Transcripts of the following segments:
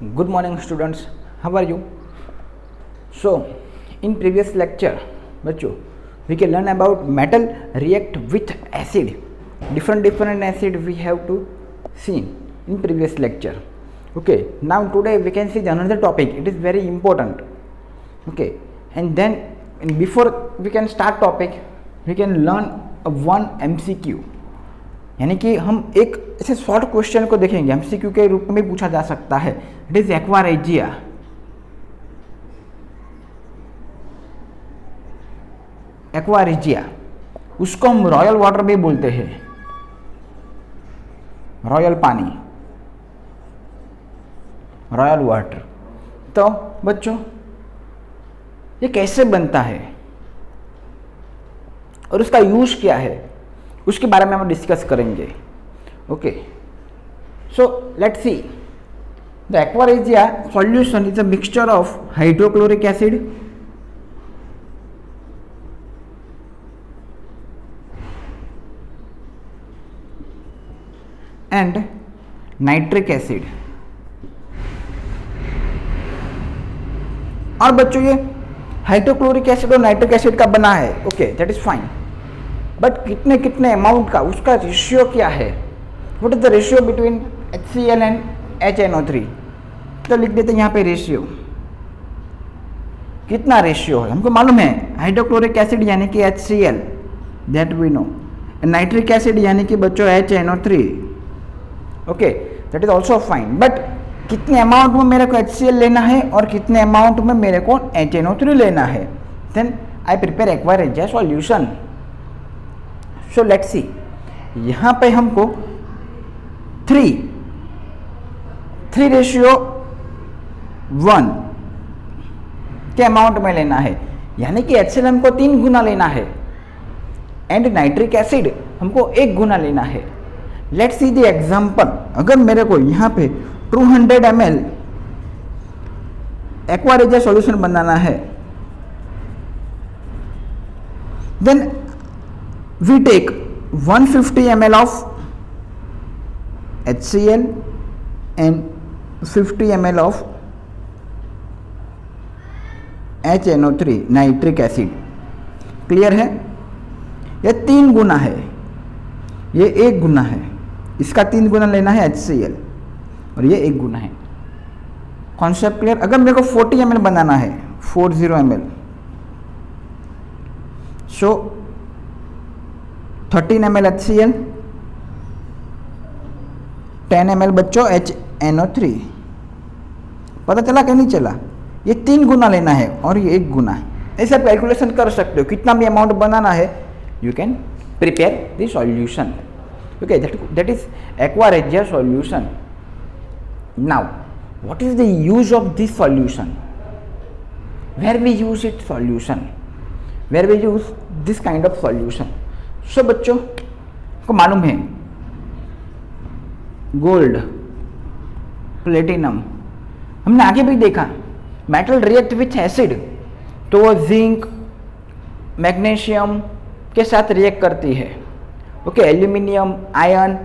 Good morning students, how are you? So in previous lecture बच्चों we can learn about metal react with acid. Different acid we have to see in previous lecture. Okay, now today we can see another topic. It is very important. Okay, and then before we can start topic we can learn one MCQ. यानी कि हम एक ऐसे short question को देखेंगे, MCQ के रूप में पूछा जा सकता है. It is aqua regia. Aqua regia उसको हम रॉयल वाटर भी बोलते हैं, रॉयल पानी, रॉयल वाटर. तो बच्चों ये कैसे बनता है और उसका यूज क्या है उसके बारे में हम डिस्कस करेंगे. Okay, so let's C. The aqua regia solution is a mixture of hydrochloric acid and nitric acid. और बच्चों ये हाइड्रोक्लोरिक एसिड और नाइट्रिक एसिड का बना है. Okay, that is fine. But कितने कितने अमाउंट का, उसका रेशियो क्या है? What is the ratio between HCl and HNO3? तो लिख देते हैं यहाँ पे रेशियो. कितना रेशियो है हमको मालूम है. हाइड्रोक्लोरिक एसिड यानी कि HCl, that we know. Nitric acid यानी कि बच्चों HNO3. Okay, that is also fine. But कितने अमाउंट में मेरे को HCl लेना है और कितने अमाउंट में मेरे को HNO3 लेना है? Then I prepare aqua regia solution. So let's see. यहाँ पे हमको 3:1 के अमाउंट में लेना है, यानी कि HCl हमको 3 गुना लेना है एंड नाइट्रिक एसिड हमको 1 गुना लेना है. Let's see the example. अगर मेरे को यहाँ पे 200 ml एक्वा रेजिया सॉल्यूशन बनाना है, then we take 150 ml of HCl and 50 ml of HNO3 nitric acid. Clear है? ये 3 गुना है, ये 1 गुना है. इसका 3 गुना लेना है HCl और ये 1 गुना है. Concept clear? अगर मेरे को 40 ml बनाना है, 40 ml, सो 13 ml HCl, 10 ml बच्चों HNO3. पता चला कि नहीं चला? ये 3 गुना लेना है और ये 1 गुना. ऐसे आप कैलकुलेशन कर सकते हो. कितना भी अमाउंट बनाना है you can prepare the solution. Okay, that is aqua regia solution. Now what is the use of this solution? Where we use it solution, where we use this kind of solution. So बच्चों को मालूम है gold, platinum, हमने आगे भी देखा metal react with acid तो वो जिंक, मैग्नीशियम के साथ रिएक्ट करती है. ओके, एल्यूमिनियम, आयरन,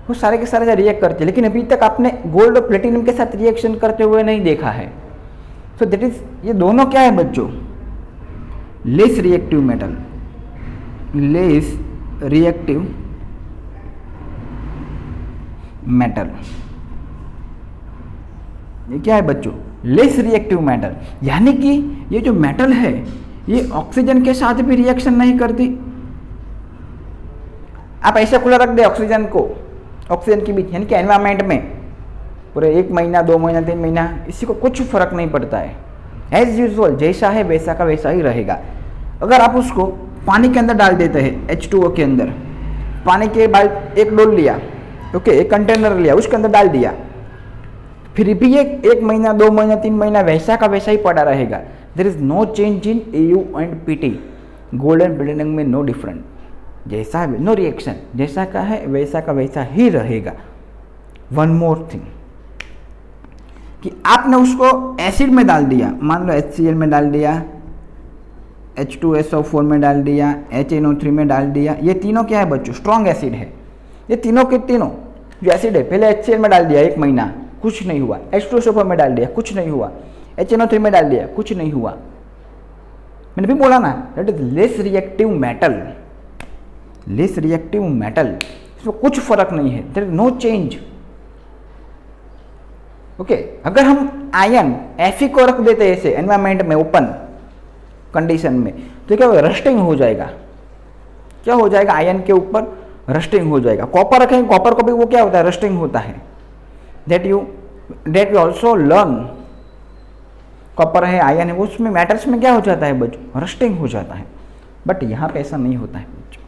वो सारे के सारे रिएक्ट करते हैं. लेकिन अभी तक आपने गोल्ड और प्लेटिनम के साथ रिएक्शन करते हुए नहीं देखा है. सो दैट इज, ये दोनों क्या है बच्चों? Less reactive metal, less reactive metal. ये क्या है बच्चों? Less reactive metal. यानी कि ये जो मेटल है ये ऑक्सीजन के साथ भी रिएक्शन नहीं करती. आप ऐसा खुला रख दे ऑक्सीजन को, ऑक्सीजन के बीच, यानी कि एनवायरमेंट में पूरे 1 महीना, 2 महीना, 3 महीना, इसी को कुछ फर्क नहीं पड़ता है. एज यूजुअल जैसा है वैसा का वैसा ही रहेगा. अगर आप उसको पानी के अंदर डाल देते हैं, H2O के अंदर, पानी के बाद एक डोल लिया, ओके, एक कंटेनर लिया, उसके अंदर डाल दिया, फिर भी ये 1 महीना, 2 महीना, 3 महीना वैसा का वैसा ही पड़ा रहेगा. There is no change in AU and PT. Gold and platinum में नो डिफरेंट, जैसा है नो रिएक्शन, जैसा का है वैसा का वैसा ही रहेगा. वन मोर थिंग कि आपने उसको एसिड में डाल दिया, मान लो HCl में डाल दिया, H2SO4 में डाल दिया, HNO3 में डाल दिया. ये तीनों क्या है बच्चों? स्ट्रॉन्ग एसिड है. ये तीनों के तीनों जो एसिड है, पहले HCl में डाल दिया 1 महीना, कुछ नहीं हुआ। H2SO4 में डाल दिया, कुछ नहीं हुआ। HNO3 में डाल दिया, कुछ नहीं हुआ। मैंने भी बोला ना, that is less reactive metal, less reactive metal, इसमें कुछ फर्क नहीं है, there is no change. Okay, अगर हम आयन Fe को रख देते हैं ऐसे एनवायरमेंट में ओपन कंडीशन में, तो क्या होगा, रस्टिंग हो जाएगा। क्या हो जाएगा, आयन के ऊपर रस्टिंग हो जाएगा। कॉपर रखेंगे, कॉपर को भी वो क्या होता है, रस्टिंग होता है। That we also learn. Copper है, आयन है, वो उसमें मैटर्स में क्या हो जाता है बच्चों, रस्टिंग हो जाता है। बट यहाँ पे ऐसा नहीं होता है बच्चों।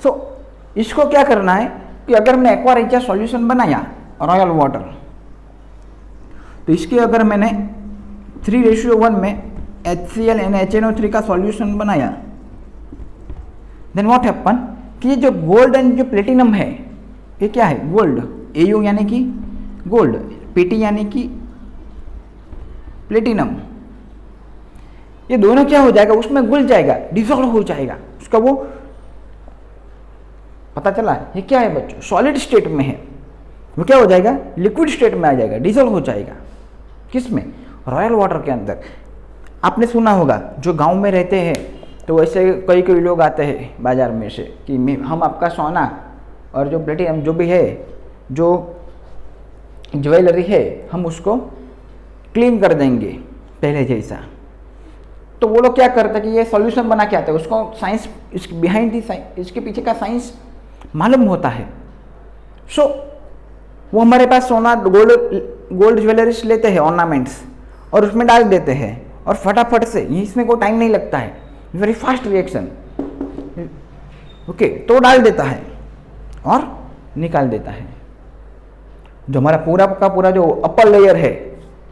सो इसको क्या करना है कि अगर मैंने एक्वा रेजिया सॉल्यूशन बनाया रॉयल वाटर, तो इसके अगर मैंने 3:1 में HCl एंड HNO3 का सॉल्यूशन बनाया, देन व्हाट हैपन कि ये जो गोल्ड एंड जो प्लेटिनम है, ये क्या है, गोल्ड, Au यानी कि गोल्ड, Pt यानी कि प्लेटिनम, ये दोनों क्या हो जाएगा, उसमें घुल जाएगा, डिसॉल्व हो जाएगा। उसका वो पता चला, ये क्या है बच्चों, सॉलिड स्टेट में है, वो क्या हो जाएगा, लिक्विड स्टेट में आ जाएगा, डिसॉल्व हो जाएगा। किसमें, रॉयल वाटर के अंदर। आपने सुना होगा, जो गांव में रहते हैं तो वैसे कई कई लोग आते हैं बाजार में से कि हम आपका सोना और जो प्लेटिनम जो भी है, जो ज्वेलरी है, हम उसको क्लीन कर देंगे पहले जैसा। तो वो लोग क्या करते हैं कि ये सॉल्यूशन बना के आते हैं, उसको साइंस, इसके बिहाइंड दी साइंस, इसके पीछे का साइंस मालूम होता है। सो वो हमारे पास सोना गोल्ड ज्वेलरीज लेते हैं, ऑर्नामेंट्स, और उसमें डाल देते हैं, और फटाफट से, इसमें कोई टाइम नहीं लगता है, वेरी फास्ट रिएक्शन। ओके, तो डाल देता है और निकाल देता है। जो हमारा पूरा का पूरा जो अपर लेयर है,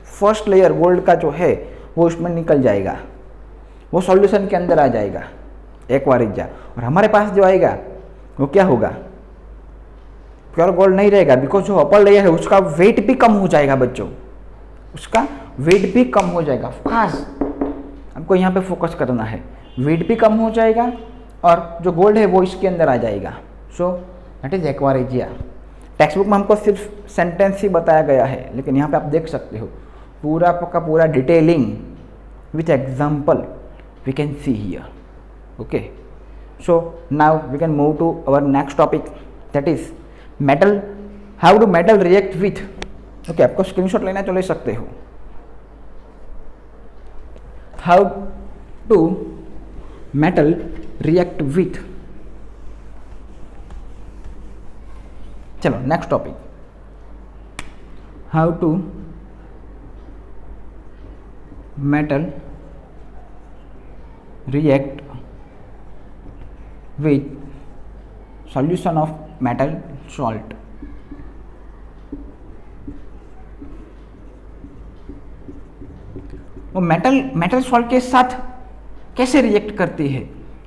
फर्स्ट लेयर गोल्ड का जो है, वो उसमें निकल जाएगा, वो सॉल्यूशन के अंदर आ जाएगा एक्वा रेजिया। और हमारे पास जो आएगा वो क्या होगा, प्योर गोल्ड नहीं रहेगा, बिकॉज जो अपर लेयर है उसका वेट भी कम हो जाएगा बच्चों, उसका वेट भी कम हो जाएगा। खास हमको यहाँ पे फोकस करना है, वेट भी कम हो जाएगा और जो गोल्ड है वो इसके अंदर आ जाएगा। So that is aqua regia. Text book में हमको सिर्फ सेंटेंस ही बताया गया है, लेकिन यहाँ पे आप देख सकते हो पूरा का पूरा detailing with example we can see here. Okay, so now we can move to our next topic, that is metal, how do metal react with। okay, आपको स्क्रीनशॉट लेना तो ले सकते हो। how do metal react with। चलो next topic, how to metal react with solution of metal salt। वो metal salt के साथ कैसे रिएक्ट करती है,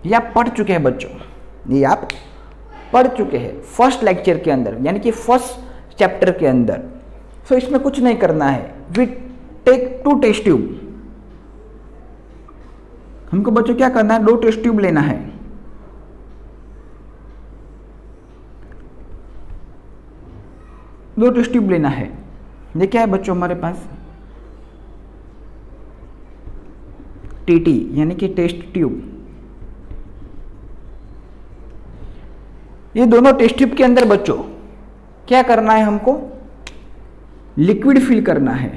ये आप पढ़ चुके हैं बच्चों, ये आप पढ़ चुके हैं फर्स्ट लेक्चर के अंदर, यानी कि फर्स्ट चैप्टर के अंदर। सो इसमें कुछ नहीं करना है, वी टेक 2 टेस्ट ट्यूब। हमको बच्चों क्या करना है, 2 टेस्ट ट्यूब लेना है। दो टेस्ट ट्यूब लेना है। ये क्या है बच्चों हमारे पास, टीटी यानी कि टेस्ट ट्यूब। ये दोनों टेस्ट ट्यूब के अंदर बच्चों क्या करना है, हमको लिक्विड फिल करना है।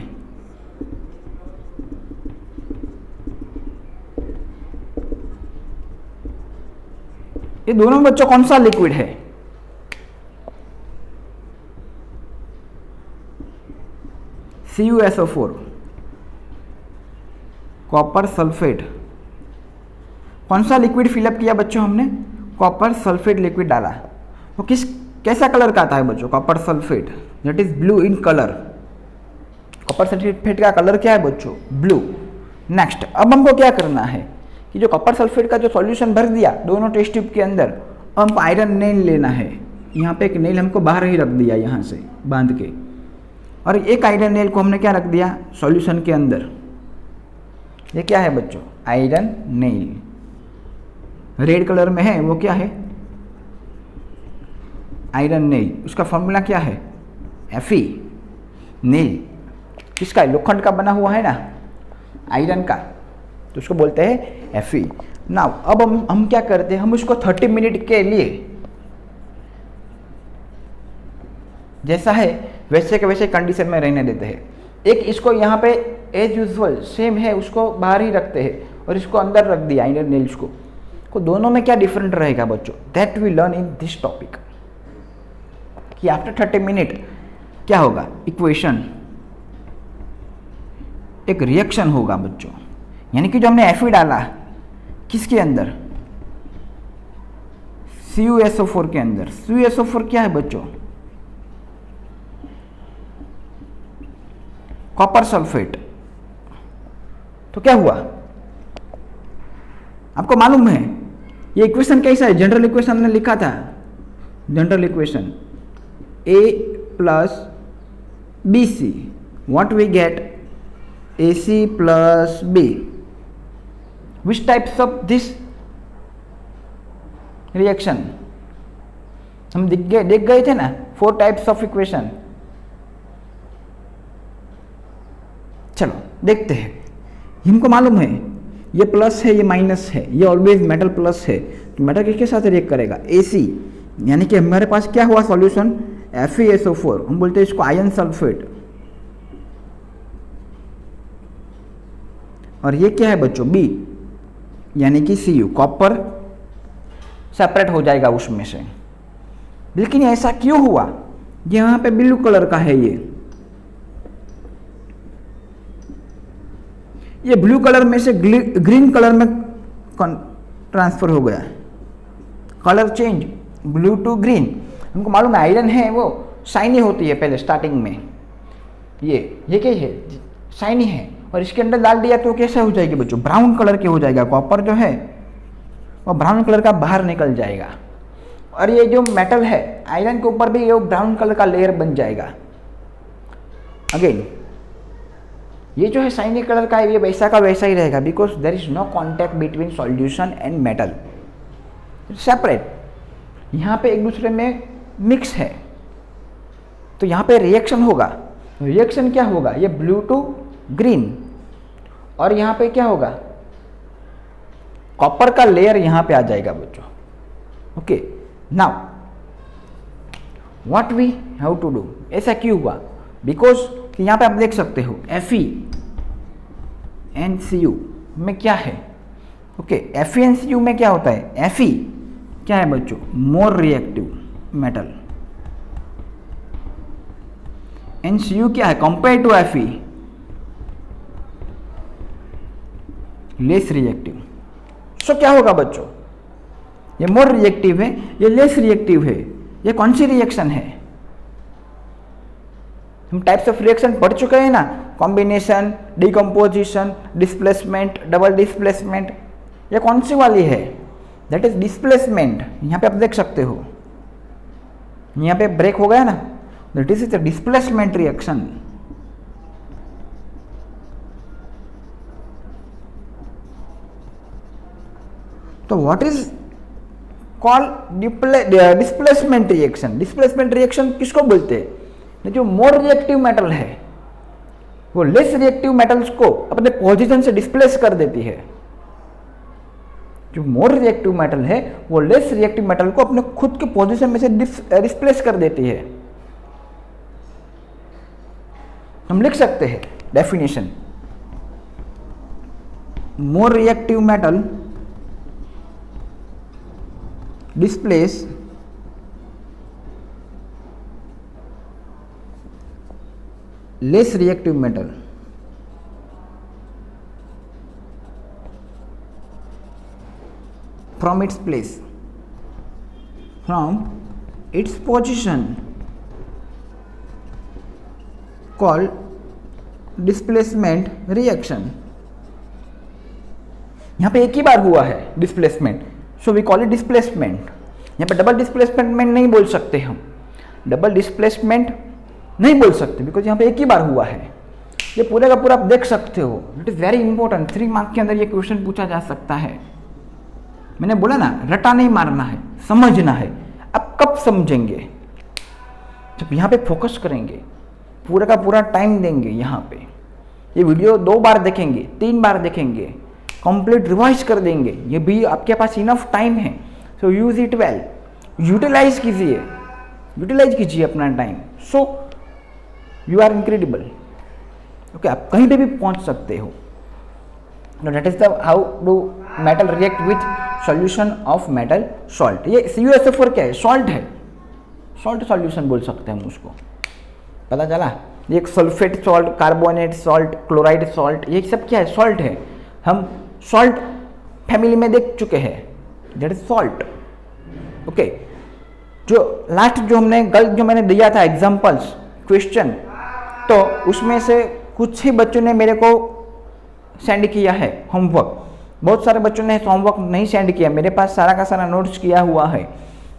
ये दोनों बच्चों कौन सा लिक्विड है, CuSO4, कॉपर सल्फेट। कौन सा लिक्विड फिलअप किया बच्चों हमने, कॉपर सल्फेट लिक्विड डाला। वो कैसा कलर का आता है बच्चों, copper sulphate, that is blue in colour. Copper sulphate का कलर क्या है बच्चों, ब्लू। नेक्स्ट, अब हमको क्या करना है कि जो कॉपर सल्फेट का जो सॉल्यूशन भर दिया दोनों टेस्ट ट्यूब के अंदर, हमको आयरन नेल लेना है। यहाँ पे एक नेल हमको बाहर ही रख दिया यहाँ से बांध के, और एक आयरन नेल को हमने क्या रख दिया सॉल्यूशन के अंदर। ये क्या है बच्चों, आयरन नेल, रेड कलर में है, वो क्या है आयरन नेल। उसका फॉर्मूला क्या है, Fe। नील किसका है? लोखंड का बना हुआ है ना, आयरन का, तो उसको बोलते हैं Fe। नाउ अब हम क्या करते हैं, हम उसको 30 मिनट के लिए जैसा है वैसे के वैसे कंडीशन में रहने देते हैं। एक इसको यहाँ पे एज यूजुअल सेम है उसको बाहर ही रखते हैं और इसको अंदर रख दिया आयरन नील्स को दोनों में क्या डिफरेंट रहेगा बच्चों, that we learn in this topic कि आफ्टर 30 मिनट क्या होगा, इक्वेशन, एक रिएक्शन होगा बच्चों। यानी कि जो हमने Fe डाला किसके अंदर, CuSO4 के अंदर। CuSO4 क्या है बच्चों, कॉपर सल्फेट। तो क्या हुआ आपको मालूम है, ये इक्वेशन कैसा है, जनरल इक्वेशन हमने लिखा था, general equation A plus BC, what we get AC plus B। Which types of this reaction हम देख गए थे ना, 4 टाइप्स ऑफ इक्वेशन। चलो देखते हैं, हमको मालूम है ये प्लस है ये माइनस है, ये ऑलवेज मेटल प्लस है, तो मेटल किसके साथ रिएक्ट करेगा, AC। यानी कि हमारे पास क्या हुआ सॉल्यूशन, FeSO4, हम बोलते हैं इसको आयरन सल्फेट। और ये क्या है बच्चों, B, यानी कि Cu, कॉपर सेपरेट हो जाएगा उसमें से। लेकिन ऐसा क्यों हुआ, यहाँ पे ब्लू कलर का है, ये ब्लू कलर में से ग्रीन कलर में ट्रांसफर हो गया, colour change, blue to green. हमको मालूम है आयरन है वो शाइनी होती है पहले स्टार्टिंग में, ये क्या है, शाइनी है, और इसके अंदर डाल दिया तो कैसा हो जाएगी बच्चों, ब्राउन कलर के हो जाएगा। कॉपर जो है वो ब्राउन कलर का बाहर निकल जाएगा, और ये जो मेटल है आयरन के ऊपर भी ये ब्राउन कलर का लेयर बन जाएगा। अगेन ये जो है शाइनी कलर का है, ये वैसा का वैसा ही रहेगा, because there is no contact between solution and metal, separate. यहाँ पे एक दूसरे में मिक्स है, तो यहाँ पे रिएक्शन होगा। रिएक्शन क्या होगा, ये ब्लू टू ग्रीन, और यहाँ पे क्या होगा, कॉपर का लेयर यहाँ पे आ जाएगा बच्चों। Okay, now what we have to do, ऐसा क्यों हुआ, बिकॉज कि यहाँ पे आप देख सकते हो Fe एंड Cu में क्या है। ओके, Fe एंड Cu में क्या होता है, Fe क्या है बच्चों, more reactive metal, and Cu क्या है, compare to Fe less reactive. So क्या होगा बच्चों, ये मोर रिएक्टिव है, ये लेस रिएक्टिव है, ये कौन सी रिएक्शन है, हम टाइप्स ऑफ रिएक्शन पढ़ चुके हैं ना, combination, decomposition, displacement, double displacement. ये कौन सी वाली है, दैट इज डिस्प्लेसमेंट। यहाँ पे आप देख सकते हो, यहाँ पे ब्रेक हो गया ना, दैट इज डिस्प्लेसमेंट रिएक्शन। तो what is called displacement reaction. Displacement reaction किसको बोलते हैं, जो मोर रिएक्टिव मेटल है वो लेस रिएक्टिव मेटल्स को अपने पोजीशन से डिस्प्लेस कर देती है। जो मोर रिएक्टिव मेटल है वो लेस रिएक्टिव मेटल को अपने खुद के पोजीशन में से डिस्प्लेस कर देती है। हम लिख सकते हैं definition, more reactive metal displace less reactive metal from its place, from its position, called displacement reaction। यहाँ पे एक ही बार हुआ है displacement, so we call it displacement. यहाँ पे डबल डिस्प्लेसमेंट नहीं बोल सकते, हम डबल डिस्प्लेसमेंट नहीं बोल सकते, बिकॉज यहाँ पे एक ही बार हुआ है। ये पूरे का पूरा आप देख सकते हो, it is very important. 3 mark के अंदर ये क्वेश्चन पूछा जा सकता है। मैंने बोला ना, रटा नहीं मारना है, समझना है। अब कब समझेंगे, जब यहाँ पे फोकस करेंगे, पूरा का पूरा टाइम देंगे यहाँ पे, ये वीडियो 2 बार देखेंगे, 3 बार देखेंगे, कंप्लीट रिवाइज कर देंगे, ये भी आपके पास इनफ टाइम है। So use it well, utilise कीजिए अपना time. So you are incredible. Okay, आप कहीं पे भी पहुंच सकते हो। That is the how do metal react with solution of metal salt. ये CuSO4 क्या है? सॉल्ट है, सॉल्ट सॉल्यूशन बोल सकते हैं हम उसको। पता चला? ये एक sulphate salt, carbonate salt, chloride salt, ये सब क्या है? सॉल्ट है। हम सॉल्ट फैमिली में देख चुके हैं, दैट इज सॉल्ट। ओके, जो लास्ट जो मैंने दिया था एग्जांपल्स क्वेश्चन, तो उसमें से कुछ ही बच्चों ने मेरे को सेंड किया है होमवर्क। बहुत सारे बच्चों ने होमवर्क नहीं सेंड किया, मेरे पास सारा का सारा नोट्स किया हुआ है।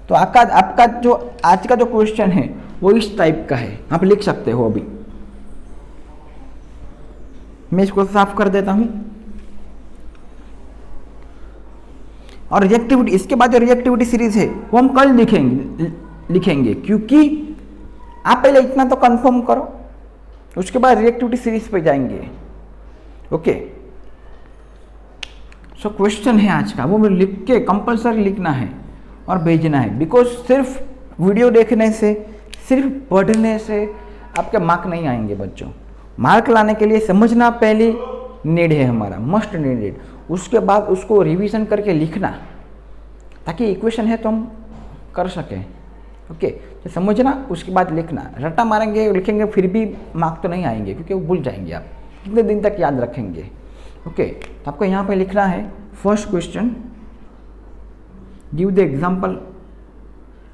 तो आपका जो आज का जो क्वेश्चन है वो इस टाइप का है, आप लिख सकते हो। अभी मैं इसको साफ कर देता हूं। और रिएक्टिविटी, इसके बाद जो रिएक्टिविटी सीरीज है वो हम कल लिखेंगे, क्योंकि आप पहले इतना तो कंफर्म करो, उसके बाद रिएक्टिविटी सीरीज पे जाएंगे। ओके, सो क्वेश्चन है आज का, वो लिख के कंपल्सरी लिखना है और भेजना है। बिकॉज सिर्फ वीडियो देखने से, सिर्फ पढ़ने से आपके मार्क नहीं आएंगे बच्चों। मार्क लाने के लिए समझना पहली नीड है हमारा, मस्ट नीडेड। उसके बाद उसको रिवीजन करके लिखना, ताकि इक्वेशन है तो हम कर सकें। ओके, तो समझना, उसके बाद लिखना। रट्टा मारेंगे, लिखेंगे, फिर भी मार्क तो नहीं आएंगे, क्योंकि वो भूल जाएंगे आप। कितने दिन तक याद रखेंगे? ओके, तो आपको यहाँ पे लिखना है first question, give the example,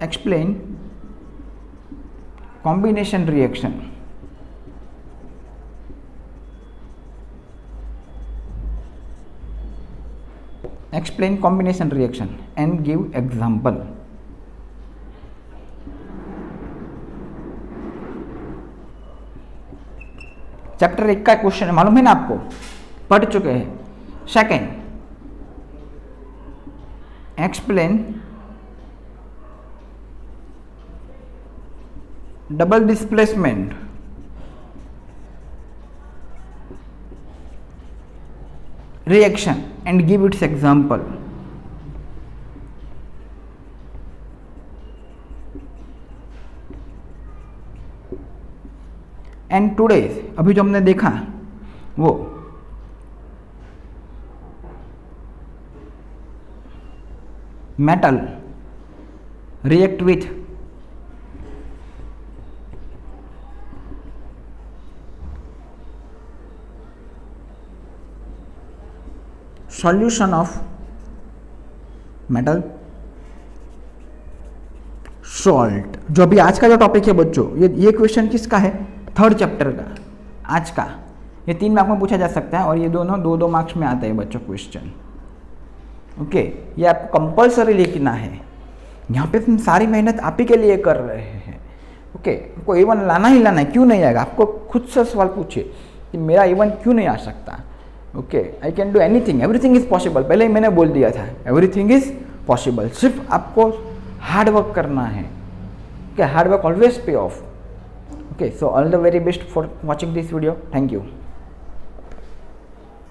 explain combination reaction. Explain combination reaction and give example. Chapter 1 का क्वेश्चन है, मालूम है ना आपको, पढ़ चुके हैं। Second, explain double displacement reaction and give its example. And today's, अभी जो हमने देखा वो metal react with solution of metal salt. जो अभी आज का जो टॉपिक है बच्चों, ये क्वेश्चन किसका है? 3rd चैप्टर का, आज का। ये 3 मार्क्स में पूछा जा सकता है, और ये दोनों 2-2 मार्क्स में आते हैं बच्चों क्वेश्चन। ओके, ये आपको कंपल्सरी लिखना है। यहाँ पे हम सारी मेहनत आप ही के लिए कर रहे हैं। ओके, आपको A1 लाना ही लाना है, क्यों नहीं आएगा? आपको खुद से सवाल पूछिए कि मेरा A1 क्यों नहीं आ सकता। Okay, I can do anything, everything is possible. पहले ही मैंने बोल दिया था, एवरीथिंग इज पॉसिबल। सिर्फ आपको हार्ड वर्क करना है। ओके, हार्ड वर्क ऑलवेज पे of. Okay, so all the very best for watching this video. Thank you.